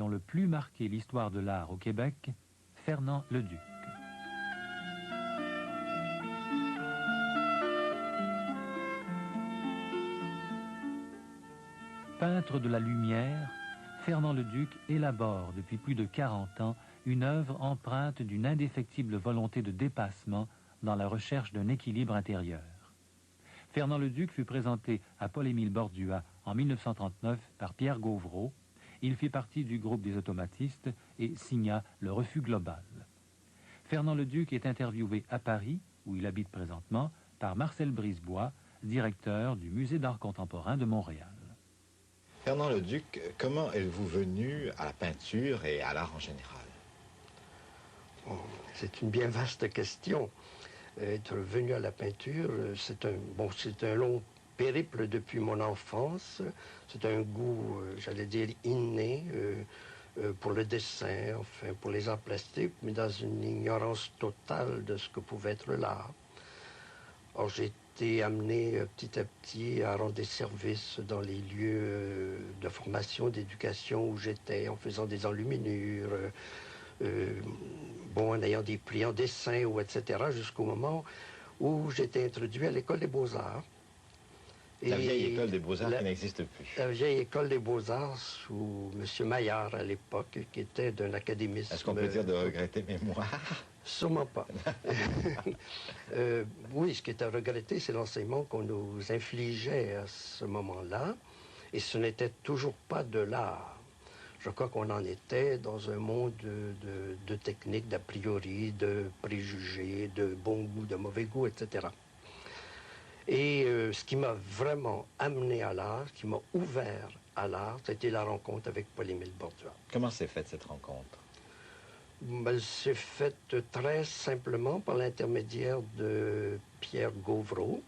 qui ont le plus marqué l'histoire de l'art au Québec, Fernand Leduc. Peintre de la lumière, Fernand Leduc élabore depuis plus de 40 ans une œuvre empreinte d'une indéfectible volonté de dépassement dans la recherche d'un équilibre intérieur. Fernand Leduc fut présenté à Paul-Émile Bordua en 1939 par Pierre Gauvreau. Il fit partie du groupe des automatistes et signa le Refus global. Fernand Leduc est interviewé à Paris, où il habite présentement, par Marcel Brisebois, directeur du Musée d'art contemporain de Montréal. Fernand Leduc, comment êtes-vous venu à la peinture et à l'art en général? C'est une bien vaste question. Être venu à la peinture, c'est un long périple depuis mon enfance. C'est un goût, j'allais dire, inné pour le dessin, enfin pour les arts plastiques, mais dans une ignorance totale de ce que pouvait être l'art. Or, j'ai été amené petit à petit à rendre des services dans les lieux de formation, d'éducation où j'étais, en faisant des enluminures, en ayant des plis en dessin, ou etc., jusqu'au moment où j'étais introduit à l'École des Beaux-Arts. La vieille École des Beaux-Arts qui n'existe plus. La vieille École des Beaux-Arts sous M. Maillard à l'époque, qui était d'un académisme... Est-ce qu'on peut dire de regretter mémoire? Sûrement pas. Oui, ce qui est à regretter, c'est l'enseignement qu'on nous infligeait à ce moment-là, et ce n'était toujours pas de l'art. Je crois qu'on en était dans un monde de techniques, d'a priori, de préjugés, de bon goût, de mauvais goût, etc. Et ce qui m'a vraiment amené à l'art, ce qui m'a ouvert à l'art, c'était la rencontre avec Paul-Émile Bordua. Comment s'est faite cette rencontre? Elle s'est faite très simplement par l'intermédiaire de Pierre Gauvreau.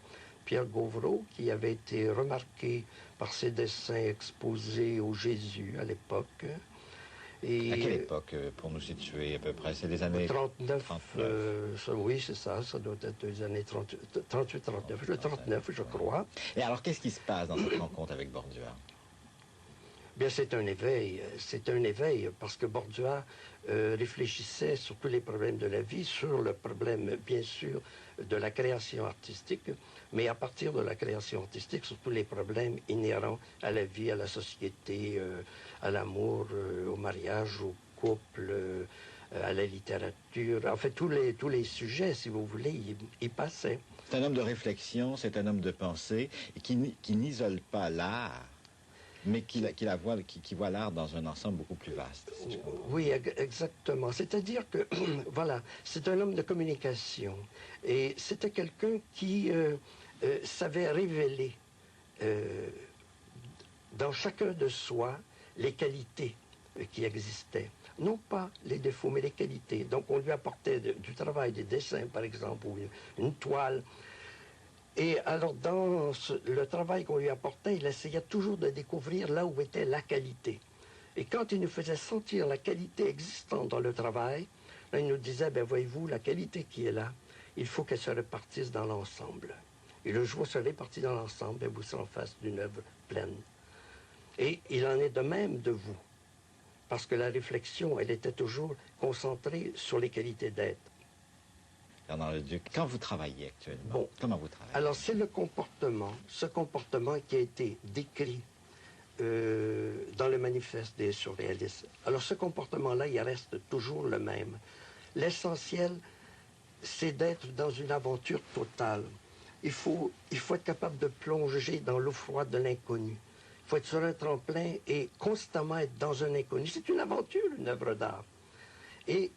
Pierre Gauvreau, qui avait été remarqué par ses dessins exposés au Jésus à l'époque. Et à quelle époque, pour nous situer à peu près? C'est des années 39. 39. Oui, c'est ça. Ça doit être des années 38-39. Le 39, je crois. Et alors, qu'est-ce qui se passe dans cette rencontre avec Bordua? Bien, c'est un éveil, parce que Bordua réfléchissait sur tous les problèmes de la vie, sur le problème, bien sûr, de la création artistique, mais à partir de la création artistique, sur tous les problèmes inhérents à la vie, à la société, à l'amour, au mariage, au couple, à la littérature, en fait, tous les sujets, si vous voulez, y passaient. C'est un homme de réflexion, c'est un homme de pensée, et qui n'isole pas l'art, mais qui voit l'art dans un ensemble beaucoup plus vaste. Si oui, exactement. C'est-à-dire que, voilà, c'est un homme de communication. Et c'était quelqu'un qui savait révéler dans chacun de soi les qualités qui existaient. Non pas les défauts, mais les qualités. Donc on lui apportait du travail, des dessins, par exemple, ou une toile. Et alors, dans le travail qu'on lui apportait, il essayait toujours de découvrir là où était la qualité. Et quand il nous faisait sentir la qualité existante dans le travail, là, il nous disait, ben voyez-vous, la qualité qui est là, il faut qu'elle se répartisse dans l'ensemble. Et le jour où se répartit dans l'ensemble, ben, vous serez en face d'une œuvre pleine. Et il en est de même de vous. Parce que la réflexion, elle était toujours concentrée sur les qualités d'être. Fernand Leduc, quand vous travaillez actuellement, comment vous travaillez? Alors, c'est ce comportement qui a été décrit dans le manifeste des surréalistes. Alors, ce comportement-là, il reste toujours le même. L'essentiel, c'est d'être dans une aventure totale. Il faut être capable de plonger dans l'eau froide de l'inconnu. Il faut être sur un tremplin et constamment être dans un inconnu. C'est une aventure, une œuvre d'art. Et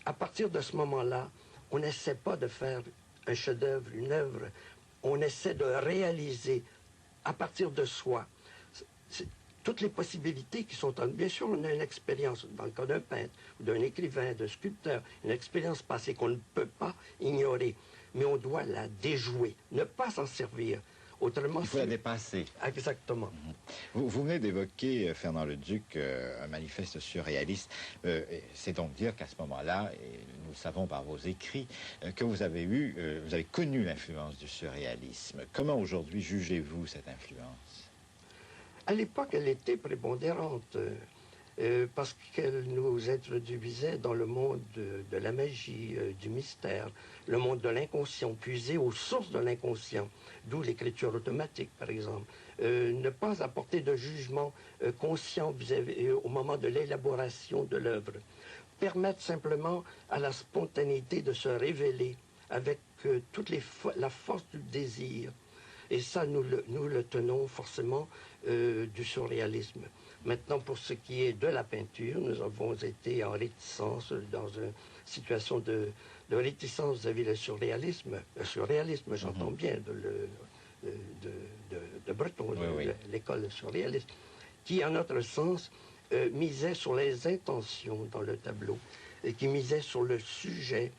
à partir de ce moment-là, on n'essaie pas de faire un chef-d'œuvre, une œuvre. On essaie de réaliser à partir de soi toutes les possibilités qui sont en... Bien sûr, on a une expérience, dans le cas d'un peintre, ou d'un écrivain, d'un sculpteur, une expérience passée qu'on ne peut pas ignorer. Mais on doit la déjouer, ne pas s'en servir. Autrement, il faut la dépasser. Exactement. Vous venez d'évoquer, Fernand Leduc, un manifeste surréaliste. C'est donc dire qu'à ce moment-là, et nous le savons par vos écrits, que vous avez connu l'influence du surréalisme. Comment aujourd'hui jugez-vous cette influence? À l'époque, elle était prépondérante. parce qu'elle nous introduisait dans le monde de la magie, du mystère, le monde de l'inconscient, puiser aux sources de l'inconscient, d'où l'écriture automatique, par exemple. Ne pas apporter de jugement conscient au moment de l'élaboration de l'œuvre. Permettre simplement à la spontanéité de se révéler avec la force du désir. Et ça, nous le tenons forcément du surréalisme. Maintenant, pour ce qui est de la peinture, nous avons été en réticence, dans une situation de réticence vis-à-vis du surréalisme. Le surréalisme, j'entends bien, de Breton, oui. l'école surréaliste, qui, en notre sens, misait sur les intentions dans le tableau, et qui misait sur le sujet,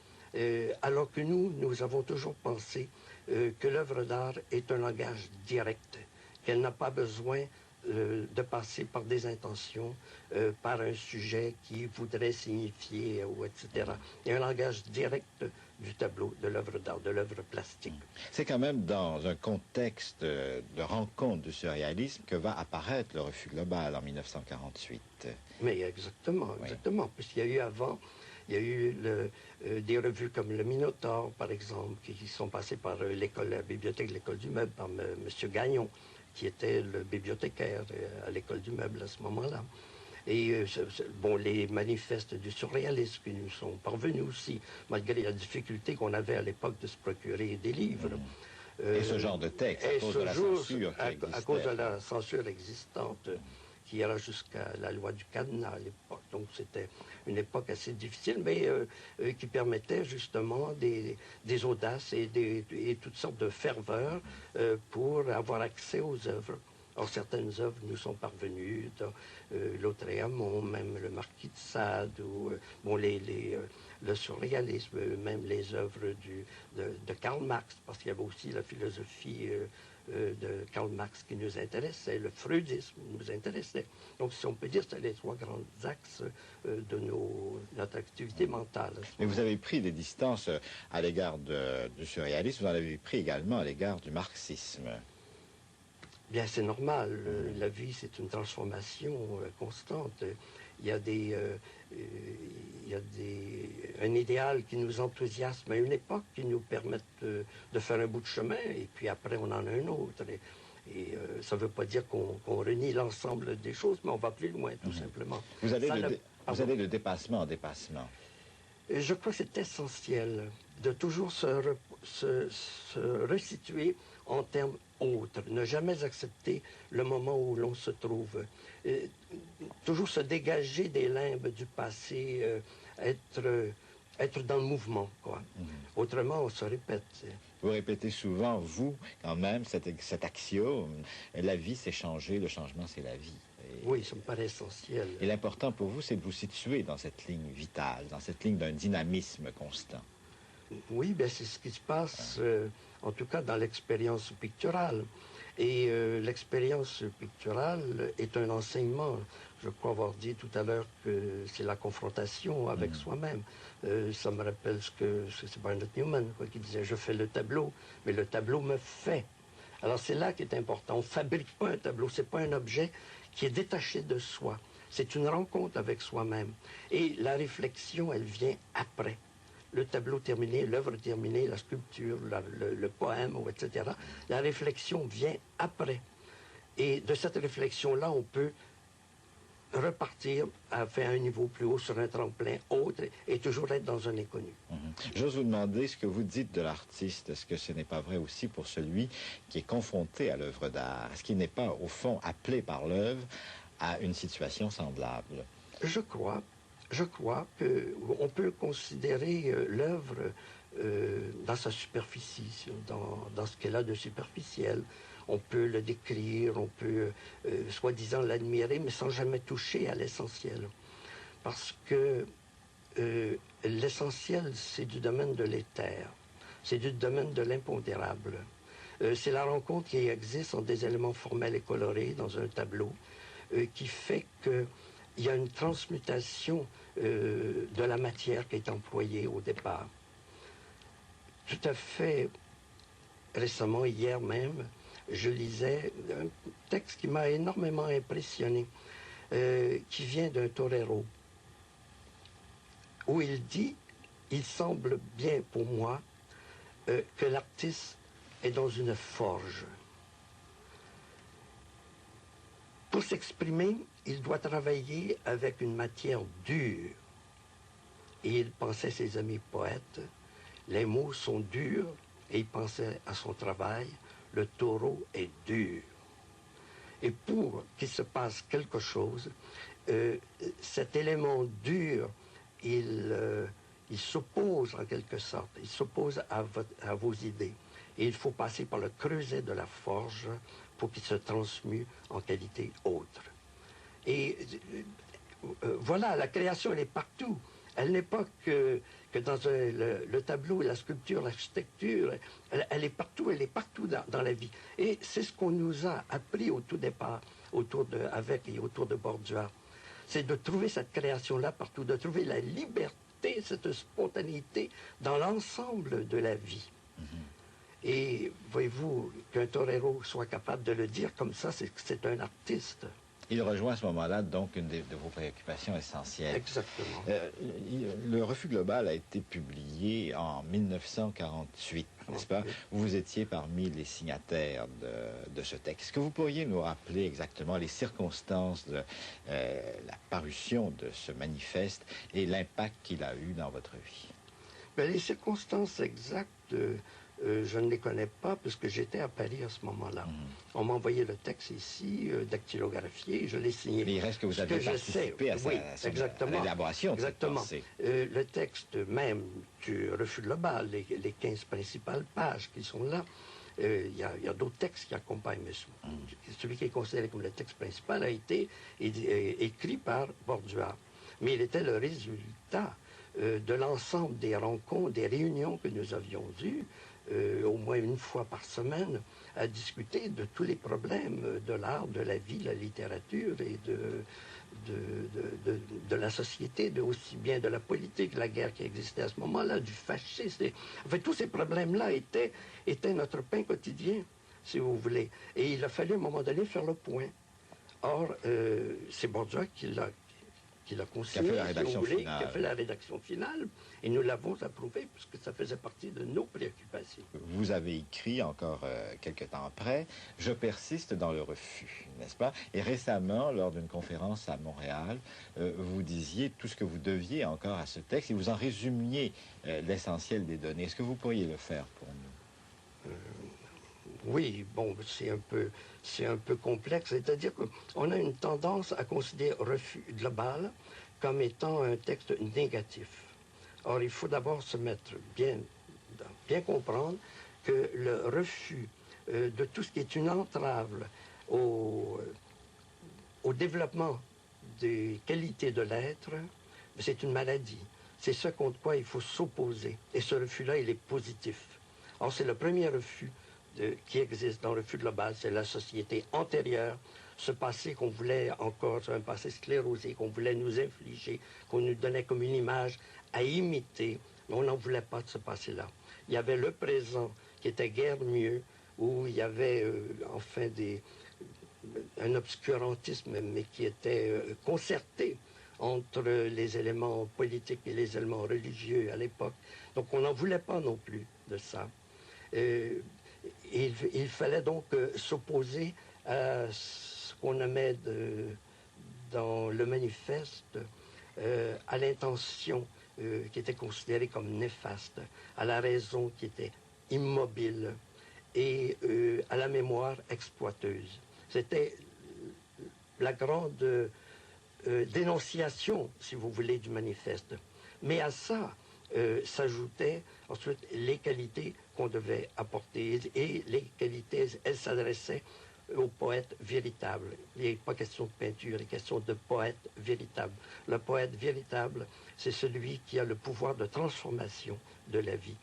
alors que nous avons toujours pensé que l'œuvre d'art est un langage direct, qu'elle n'a pas besoin de passer par des intentions, par un sujet qui voudrait signifier, ou etc. Il y a un langage direct du tableau, de l'œuvre d'art, de l'œuvre plastique. C'est quand même dans un contexte de rencontre du surréalisme que va apparaître le Refus global en 1948. Mais exactement, exactement. Oui. Puisqu'il y a eu avant, il y a eu des revues comme le Minotaure, par exemple, qui sont passées par la bibliothèque de l'École du Meuble, par M. Gagnon, qui était le bibliothécaire à l'École du Meuble à ce moment-là. Et bon, les manifestes du surréalisme qui nous sont parvenus aussi, malgré la difficulté qu'on avait à l'époque de se procurer des livres. Et ce genre de texte, à cause de la censure qui existait. À cause de la censure existante, qui ira jusqu'à la loi du cadenas à l'époque. Donc c'était une époque assez difficile, mais qui permettait justement des audaces et toutes sortes de ferveurs pour avoir accès aux œuvres. Or, certaines œuvres nous sont parvenues, Lautréamont, même le Marquis de Sade, ou bon, le surréalisme, même les œuvres de Karl Marx, parce qu'il y avait aussi la philosophie de Karl Marx qui nous intéressait, le freudisme nous intéressait. Donc, si on peut dire, c'est les trois grands axes de notre activité mentale. Mais vous avez pris des distances à l'égard du surréalisme, vous en avez pris également à l'égard du marxisme. Bien, c'est normal. La vie, c'est une transformation constante. Il y a un idéal qui nous enthousiasme à une époque, qui nous permet de faire un bout de chemin, et puis après, on en a un autre. Et ça ne veut pas dire qu'on renie l'ensemble des choses, mais on va plus loin, tout simplement. Vous allez de dépassement en dépassement. Je crois que c'est essentiel de toujours se resituer en termes autres, ne jamais accepter le moment où l'on se trouve, toujours se dégager des limbes du passé, être dans le mouvement, quoi. Autrement, on se répète. Vous répétez souvent, vous, quand même, cet axiome, la vie, c'est changer, le changement, c'est la vie. Oui, ça me paraît essentiel. Et l'important pour vous, c'est de vous situer dans cette ligne vitale, dans cette ligne d'un dynamisme constant. Oui, bien, c'est ce qui se passe, en tout cas dans l'expérience picturale. Et l'expérience picturale est un enseignement. Je crois avoir dit tout à l'heure que c'est la confrontation avec soi-même. Ça me rappelle ce que c'est Barnett Newman qui disait « Je fais le tableau, mais le tableau me fait ». Alors c'est là qui est important. On ne fabrique pas un tableau, ce n'est pas un objet qui est détaché de soi. C'est une rencontre avec soi-même. Et la réflexion, elle vient après. Le tableau terminé, l'œuvre terminée, la sculpture, le poème, etc. La réflexion vient après. Et de cette réflexion-là, on peut repartir à faire un niveau plus haut sur un tremplin autre et toujours être dans un inconnu. J'ose vous demander ce que vous dites de l'artiste. Est-ce que ce n'est pas vrai aussi pour celui qui est confronté à l'œuvre d'art? Est-ce qu'il n'est pas, au fond, appelé par l'œuvre à une situation semblable? Je crois qu'on peut considérer l'œuvre dans sa superficie, dans ce qu'elle a de superficiel. On peut le décrire, on peut soi-disant l'admirer, mais sans jamais toucher à l'essentiel. Parce que l'essentiel, c'est du domaine de l'éther, c'est du domaine de l'impondérable. C'est la rencontre qui existe entre des éléments formels et colorés dans un tableau qui fait qu'il y a une transmutation de la matière qui est employée au départ. Tout à fait récemment, hier même, je lisais un texte qui m'a énormément impressionné. qui vient d'un torero, où il dit, il semble bien pour moi que l'artiste est dans une forge. Pour s'exprimer, il doit travailler avec une matière dure. Et il pensait à ses amis poètes, les mots sont durs, et il pensait à son travail, le taureau est dur. Et pour qu'il se passe quelque chose, cet élément dur, il s'oppose en quelque sorte, il s'oppose à vos idées. Et il faut passer par le creuset de la forge pour qu'il se transmue en qualité autre. Et voilà, la création, elle est partout. Elle n'est pas que dans le tableau, la sculpture, l'architecture. Elle est partout dans la vie. Et c'est ce qu'on nous a appris au tout départ, avec et autour de Bordua. C'est de trouver cette création-là partout, de trouver la liberté, cette spontanéité dans l'ensemble de la vie. Et voyez-vous, qu'un torero soit capable de le dire comme ça, c'est un artiste. Il rejoint à ce moment-là donc une de vos préoccupations essentielles. Exactement. Le Refus global a été publié en 1948, n'est-ce pas? Vous étiez parmi les signataires de ce texte. Est-ce que vous pourriez nous rappeler exactement les circonstances de la parution de ce manifeste et l'impact qu'il a eu dans votre vie? Bien, les circonstances exactes, je ne les connais pas puisque j'étais à Paris à ce moment-là. On m'a envoyé le texte ici, dactylographié, je l'ai signé. Mais il reste que vous avez participé à l'élaboration de cette pensée. Le texte même du Refus global, les 15 principales pages qui sont là, il y a d'autres textes qui accompagnent, mais celui qui est considéré comme le texte principal a été écrit par Bordua. Mais il était le résultat de l'ensemble des rencontres, des réunions que nous avions eues, au moins une fois par semaine, à discuter de tous les problèmes de l'art, de la vie, de la littérature et de la société, aussi bien de la politique, la guerre qui existait à ce moment-là, du fascisme. Enfin, tous ces problèmes-là étaient notre pain quotidien, si vous voulez. Et il a fallu à un moment donné faire le point. Or, c'est Bordua qui l'a consigné, qui a fait la rédaction finale, et nous l'avons approuvé puisque ça faisait partie de nos préoccupations. Vous avez écrit encore quelques temps après « Je persiste dans le refus », n'est-ce pas? Et récemment, lors d'une conférence à Montréal, vous disiez tout ce que vous deviez encore à ce texte et vous en résumiez l'essentiel des données. Est-ce que vous pourriez le faire pour nous? Oui, bon, c'est un peu complexe. C'est-à-dire qu'on a une tendance à considérer Refus global comme étant un texte négatif. Or, il faut d'abord se mettre bien comprendre que le refus de tout ce qui est une entrave au développement des qualités de l'être, c'est une maladie. C'est ce contre quoi il faut s'opposer. Et ce refus-là, il est positif. Or, c'est le premier refus qui existe dans le Refus global, c'est la société antérieure, ce passé qu'on voulait encore, un passé sclérosé, qu'on voulait nous infliger, qu'on nous donnait comme une image à imiter, mais on n'en voulait pas de ce passé-là. Il y avait le présent qui était guère mieux, où il y avait enfin un obscurantisme, mais qui était concerté entre les éléments politiques et les éléments religieux à l'époque. Donc on n'en voulait pas non plus de ça. Il fallait donc s'opposer à ce qu'on nommait dans le manifeste, à l'intention qui était considérée comme néfaste, à la raison qui était immobile et à la mémoire exploiteuse. C'était la grande dénonciation, si vous voulez, du manifeste. Mais à ça s'ajoutaient ensuite les qualités qu'on devait apporter. Et les qualités, elles s'adressaient aux poètes véritables. Il n'est pas question de peinture, il est question de poète véritable. Le poète véritable, c'est celui qui a le pouvoir de transformation de la vie.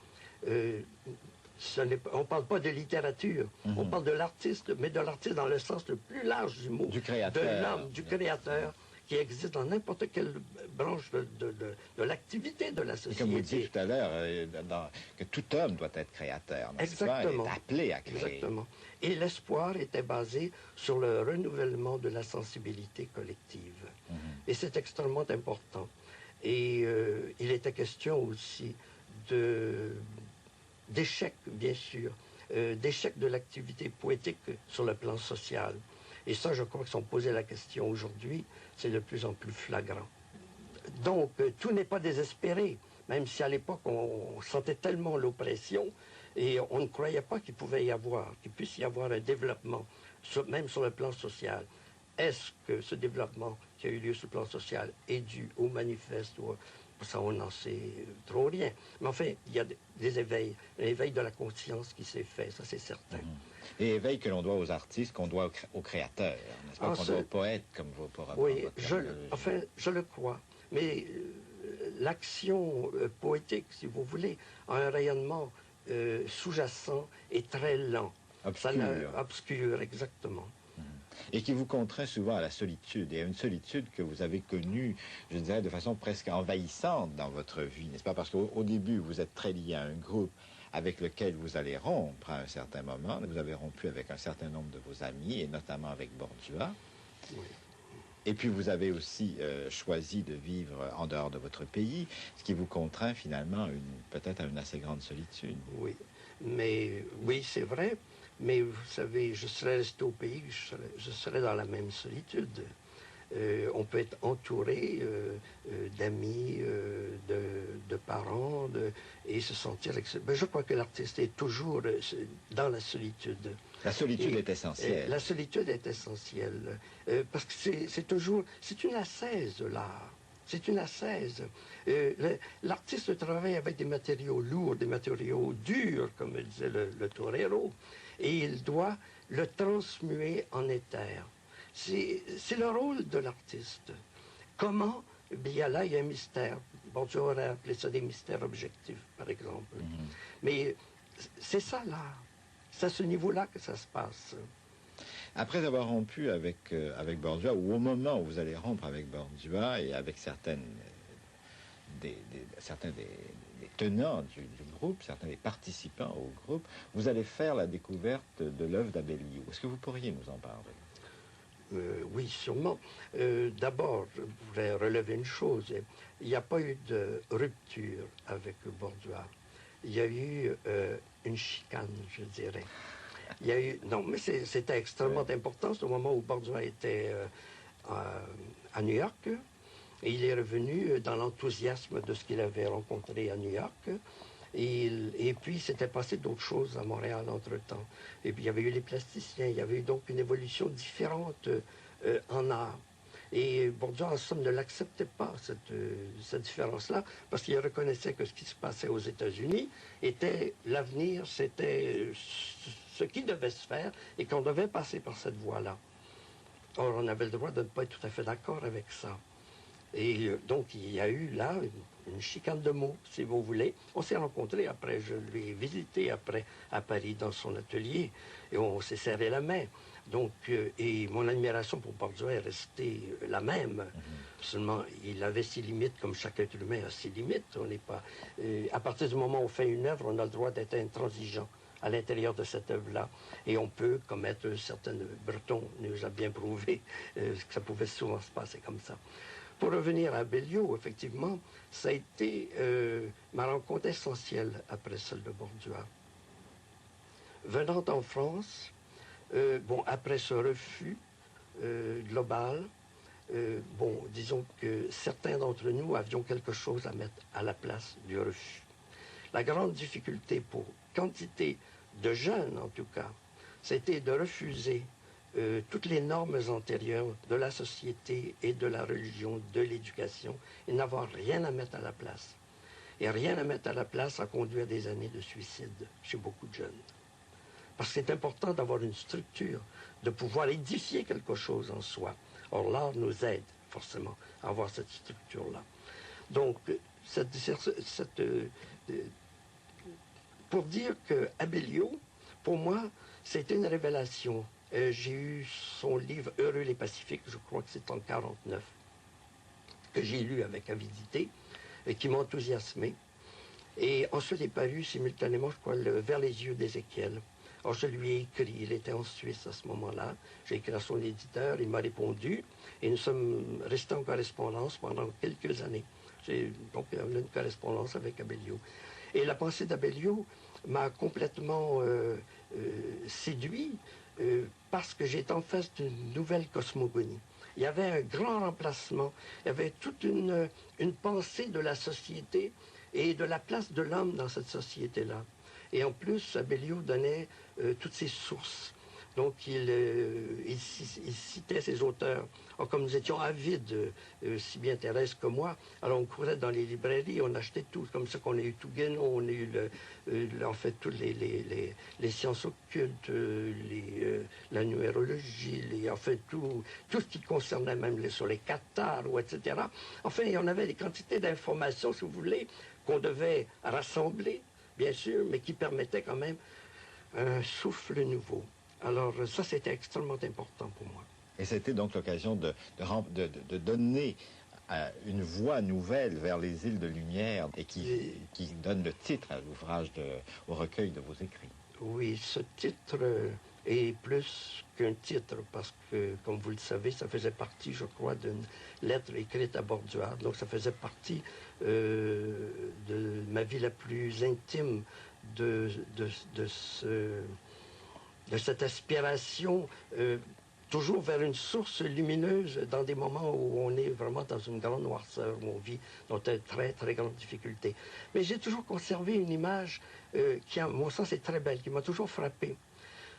On ne parle pas de littérature, on parle de l'artiste, mais de l'artiste dans le sens le plus large du mot. Du créateur. De l'homme, du créateur, qui existe dans n'importe quelle branche de l'activité de la Et société. comme vous disiez tout à l'heure, que tout homme doit être créateur, n'est-ce pas? Il est appelé à créer. Exactement. Et l'espoir était basé sur le renouvellement de la sensibilité collective. Et c'est extrêmement important. Et il était question aussi d'échec, bien sûr, d'échec de l'activité poétique sur le plan social. Et ça, je crois que si on posait la question aujourd'hui, c'est de plus en plus flagrant. Donc, tout n'est pas désespéré, même si à l'époque, on sentait tellement l'oppression et on ne croyait pas qu'il puisse y avoir un développement, même sur le plan social. Est-ce que ce développement qui a eu lieu sur le plan social est dû au manifeste ou ça, on n'en sait trop rien. Mais enfin, il y a des éveils, un éveil de la conscience qui s'est fait, ça c'est certain. Et éveil que l'on doit aux artistes, qu'on doit aux créateurs, n'est-ce pas, qu'on doit aux poètes, comme vous pourrez oui, je le crois. Mais l'action poétique, si vous voulez, a un rayonnement sous-jacent et très lent. Obscur, exactement. Et qui vous contraint souvent à la solitude, et à une solitude que vous avez connue, je dirais, de façon presque envahissante dans votre vie, n'est-ce pas? Parce qu'au début, vous êtes très lié à un groupe avec lequel vous allez rompre à un certain moment. Vous avez rompu avec un certain nombre de vos amis, et notamment avec Bordua. Oui. Et puis vous avez aussi choisi de vivre en dehors de votre pays, ce qui vous contraint finalement peut-être à une assez grande solitude. Oui, mais oui, c'est vrai. Mais vous savez, je serais resté au pays, je serais dans la même solitude. On peut être entouré d'amis, de parents, et se sentir... Ben, je crois que l'artiste est toujours dans la solitude. La solitude est essentielle. La solitude est essentielle. Parce que c'est une ascèse, l'art. C'est une ascèse. L'artiste travaille avec des matériaux lourds, des matériaux durs, comme disait le torero, et il doit le transmuer en éther. C'est le rôle de l'artiste. Comment? Eh bien là, il y a un mystère. Bordua aurait appelé ça des mystères objectifs, par exemple. Mais c'est ça, l'art. C'est à ce niveau-là que ça se passe. Après avoir rompu avec Bordua, ou au moment où vous allez rompre avec Bordua et avec certains des tenants du groupe, certains des participants au groupe, vous allez faire la découverte de l'œuvre d'Abellio. Est-ce que vous pourriez nous en parler? Oui, sûrement. D'abord, je voudrais relever une chose. Il n'y a pas eu de rupture avec Bordua. Il y a eu une chicane, je dirais. Il y a eu... Non, mais c'était extrêmement important. C'est au moment où Bordua était à New York. Et il est revenu dans l'enthousiasme de ce qu'il avait rencontré à New York. Et puis, il s'était passé d'autres choses à Montréal entre-temps. Et puis, il y avait eu les plasticiens. Il y avait eu donc une évolution différente en art. Et Bordua, en somme, ne l'acceptait pas, cette différence-là, parce qu'il reconnaissait que ce qui se passait aux États-Unis était l'avenir, c'était ce qui devait se faire et qu'on devait passer par cette voie-là. Or, on avait le droit de ne pas être tout à fait d'accord avec ça. Et donc, il y a eu là une chicane de mots, si vous voulez. On s'est rencontrés après, je lui ai visité après à Paris dans son atelier, et on s'est serré la main. Donc, et mon admiration pour Bordua est restée la même. Seulement, il avait ses limites, comme chaque être humain a ses limites. On n'est pas... à partir du moment où on fait une œuvre, on a le droit d'être intransigeant à l'intérieur de cette œuvre-là. Et on peut commettre certaines... Breton nous a bien prouvé que ça pouvait souvent se passer comme ça. Pour revenir à Abellio, effectivement, ça a été ma rencontre essentielle après celle de Bordua. Venant en France, après ce refus global, disons que certains d'entre nous avions quelque chose à mettre à la place du refus. La grande difficulté pour quantité de jeunes, en tout cas, c'était de refuser toutes les normes antérieures de la société et de la religion, de l'éducation, et n'avoir rien à mettre à la place. Et rien à mettre à la place a conduit à des années de suicide chez beaucoup de jeunes. Parce que c'est important d'avoir une structure, de pouvoir édifier quelque chose en soi. Or, l'art nous aide forcément à avoir cette structure-là. Donc, pour dire que Abellio, pour moi, c'était une révélation. J'ai eu son livre « Heureux les Pacifiques », je crois que c'est en 1949. que j'ai lu avec avidité, et qui m'a enthousiasmé. Et ensuite est paru simultanément, je crois, Vers les yeux d'Ézéchiel. Alors je lui ai écrit, il était en Suisse à ce moment-là, j'ai écrit à son éditeur, il m'a répondu, et nous sommes restés en correspondance pendant quelques années. J'ai donc une correspondance avec Abellio. Et la pensée d'Abellio m'a complètement séduit parce que j'étais en face d'une nouvelle cosmogonie. Il y avait un grand remplacement, il y avait toute une pensée de la société et de la place de l'homme dans cette société-là. Et en plus, Abellio donnait toutes ses sources. Donc, il citait ses auteurs. Alors, comme nous étions avides, si bien Thérèse que moi, alors on courait dans les librairies, on achetait tout. Comme ça qu'on a eu tout Guénon, on a eu en fait toutes les sciences occultes, la numérologie, en fait tout ce qui concernait même sur les cathares, etc. Enfin, il y en avait des quantités d'informations, si vous voulez, qu'on devait rassembler, bien sûr, mais qui permettaient quand même un souffle nouveau. Alors ça, c'était extrêmement important pour moi. Et c'était donc l'occasion de donner une voie nouvelle vers les îles de lumière et qui donne le titre à l'ouvrage, au recueil de vos écrits. Oui, ce titre est plus qu'un titre parce que, comme vous le savez, ça faisait partie, je crois, d'une lettre écrite à Borduas. Donc ça faisait partie de ma vie la plus intime de cette aspiration toujours vers une source lumineuse dans des moments où on est vraiment dans une grande noirceur, où on vit dans de très, très grandes difficultés. Mais j'ai toujours conservé une image qui, à mon sens, est très belle, qui m'a toujours frappé.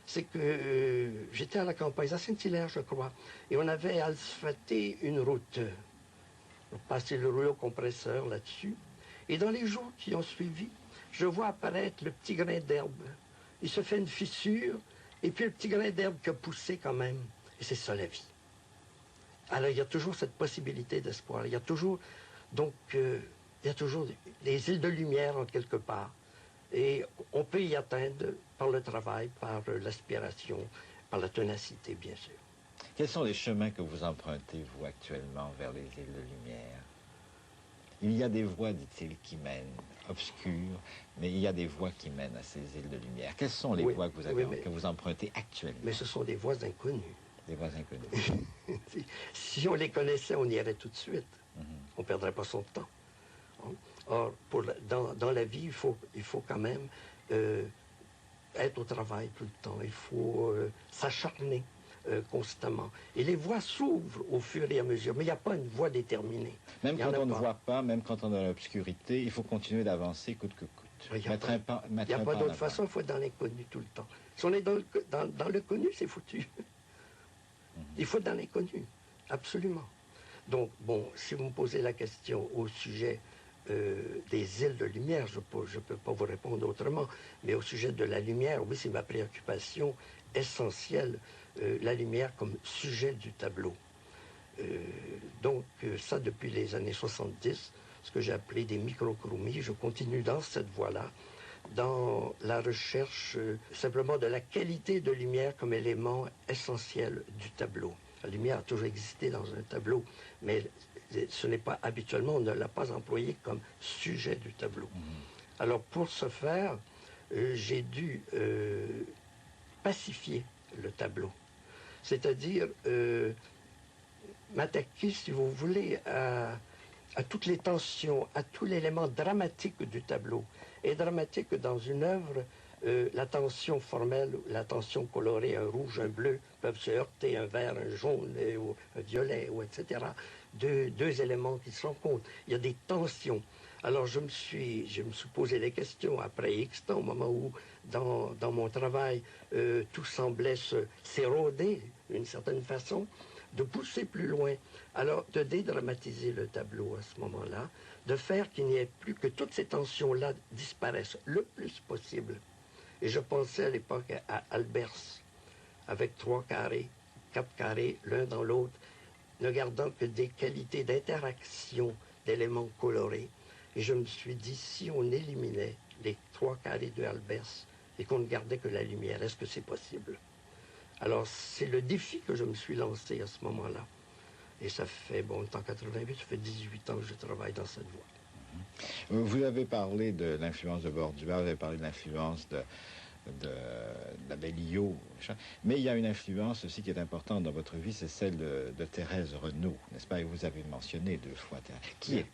C'est que j'étais à la campagne, à Saint-Hilaire, je crois, et on avait asphalté une route. On passait le rouleau compresseur là-dessus. Et dans les jours qui ont suivi, je vois apparaître le petit grain d'herbe. Il se fait une fissure, et puis le petit grain d'herbe qui a poussé quand même. Et c'est ça la vie. Alors il y a toujours cette possibilité d'espoir. Il y a toujours, donc, il y a toujours des îles de lumière en quelque part. Et on peut y atteindre par le travail, par l'aspiration, par la ténacité, bien sûr. Quels sont les chemins que vous empruntez, vous, actuellement, vers les îles de lumière? Il y a des voies, dit-il, qui mènent, obscures, mais il y a des voies qui mènent à ces îles de lumière. Quelles sont les voies que vous empruntez actuellement? Mais ce sont des voies inconnues. Des voies inconnues. Si on les connaissait, on y irait tout de suite. On ne perdrait pas son temps. Or, dans la vie, il faut quand même être au travail tout le temps. Il faut s'acharner constamment. Et les voies s'ouvrent au fur et à mesure, mais il n'y a pas une voie déterminée. Même quand on ne voit pas, même quand on est dans l'obscurité, il faut continuer d'avancer coûte que coûte. Il n'y a pas d'autre façon, il faut être dans l'inconnu tout le temps. Si on est dans le connu, c'est foutu. Il faut être dans l'inconnu, absolument. Donc, bon, si vous me posez la question au sujet des îles de lumière, je ne peux pas vous répondre autrement, mais au sujet de la lumière, oui, c'est ma préoccupation essentielle, la lumière comme sujet du tableau. Donc, ça, depuis les années 70, ce que j'ai appelé des microchromies, je continue dans cette voie-là, dans la recherche simplement de la qualité de lumière comme élément essentiel du tableau. La lumière a toujours existé dans un tableau, mais ce n'est pas habituellement, on ne l'a pas employé comme sujet du tableau. Alors pour ce faire, j'ai dû pacifier le tableau, c'est-à-dire m'attaquer, si vous voulez, à toutes les tensions, à tout l'élément dramatique du tableau. Et dramatique dans une œuvre, la tension formelle, la tension colorée, un rouge, un bleu, peuvent se heurter, un vert, un jaune, ou un violet, ou etc. Deux éléments qui se rencontrent. Il y a des tensions. Alors je me suis posé des questions après X temps, au moment où, dans mon travail, tout semblait s'éroder d'une certaine façon, de pousser plus loin. Alors de dédramatiser le tableau à ce moment-là, de faire qu'il n'y ait plus que toutes ces tensions-là disparaissent le plus possible. Et je pensais à l'époque à Albers, avec 3 carrés, 4 carrés, l'un dans l'autre, ne gardant que des qualités d'interaction d'éléments colorés. Et je me suis dit, si on éliminait les 3 carrés de Albers et qu'on ne gardait que la lumière, est-ce que c'est possible? Alors, c'est le défi que je me suis lancé à ce moment-là. Et ça fait, bon, en 88, ça fait 18 ans que je travaille dans cette voie. Vous avez parlé de l'influence de Bordua, vous avez parlé de l'influence de Abellio, mais il y a une influence aussi qui est importante dans votre vie, c'est celle de Thérèse Renaud, n'est-ce pas? Et vous avez mentionné 2 fois Thérèse.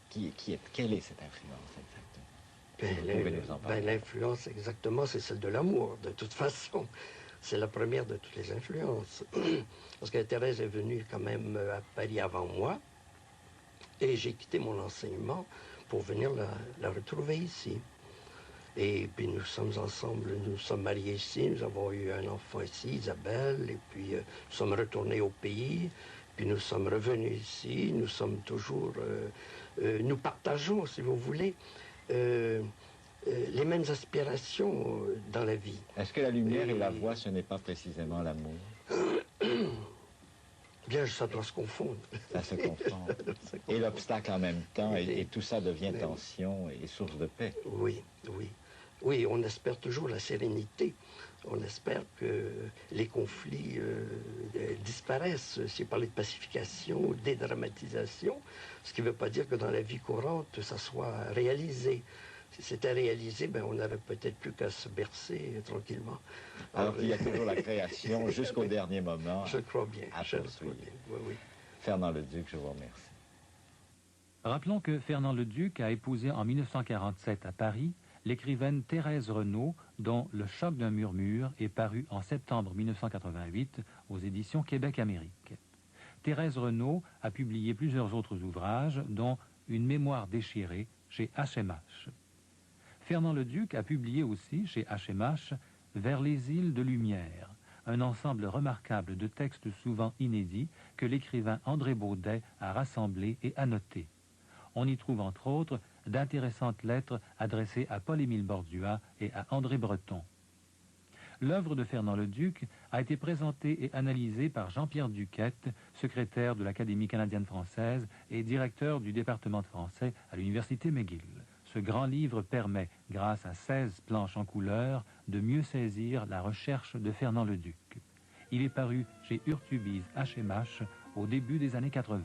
Quelle est cette influence exactement? Si vous pouvez nous en parler. L'influence, exactement, c'est celle de l'amour, de toute façon. C'est la première de toutes les influences. Parce que Thérèse est venue quand même à Paris avant moi, et j'ai quitté mon enseignement pour venir la retrouver ici. Et puis nous sommes ensemble, nous sommes mariés ici, nous avons eu un enfant ici, Isabelle, et puis nous sommes retournés au pays, puis nous sommes revenus ici, nous sommes toujours, nous partageons, si vous voulez, les mêmes aspirations dans la vie. Est-ce que la lumière et la voix, ce n'est pas précisément l'amour? Bien, ça doit se confondre. Ça se confond. Et l'obstacle en même temps, et tout ça devient tension et source de paix. Oui, oui. Oui, on espère toujours la sérénité. On espère que les conflits disparaissent. J'ai parlé de pacification, dédramatisation, ce qui ne veut pas dire que dans la vie courante, ça soit réalisé. Si c'était réalisé, ben, on n'aurait peut-être plus qu'à se bercer tranquillement. Alors qu'il y a toujours la création jusqu'au dernier moment. Je crois bien. Je crois bien. Oui, oui. Fernand Leduc, je vous remercie. Rappelons que Fernand Leduc a épousé en 1947 à Paris l'écrivaine Thérèse Renaud, dont Le choc d'un murmure est paru en septembre 1988 aux éditions Québec-Amérique. Thérèse Renaud a publié plusieurs autres ouvrages, dont Une mémoire déchirée chez H.M.H. Fernand Leduc a publié aussi chez H.M.H. Vers les îles de lumière, un ensemble remarquable de textes souvent inédits que l'écrivain André Baudet a rassemblés et annotés. On y trouve entre autres d'intéressantes lettres adressées à Paul-Émile Bordua et à André Breton. L'œuvre de Fernand Leduc a été présentée et analysée par Jean-Pierre Duquette, secrétaire de l'Académie canadienne-française et directeur du département de français à l'Université McGill. Ce grand livre permet, grâce à 16 planches en couleur, de mieux saisir la recherche de Fernand Leduc. Il est paru chez Urtubise H.M.H. au début des années 80.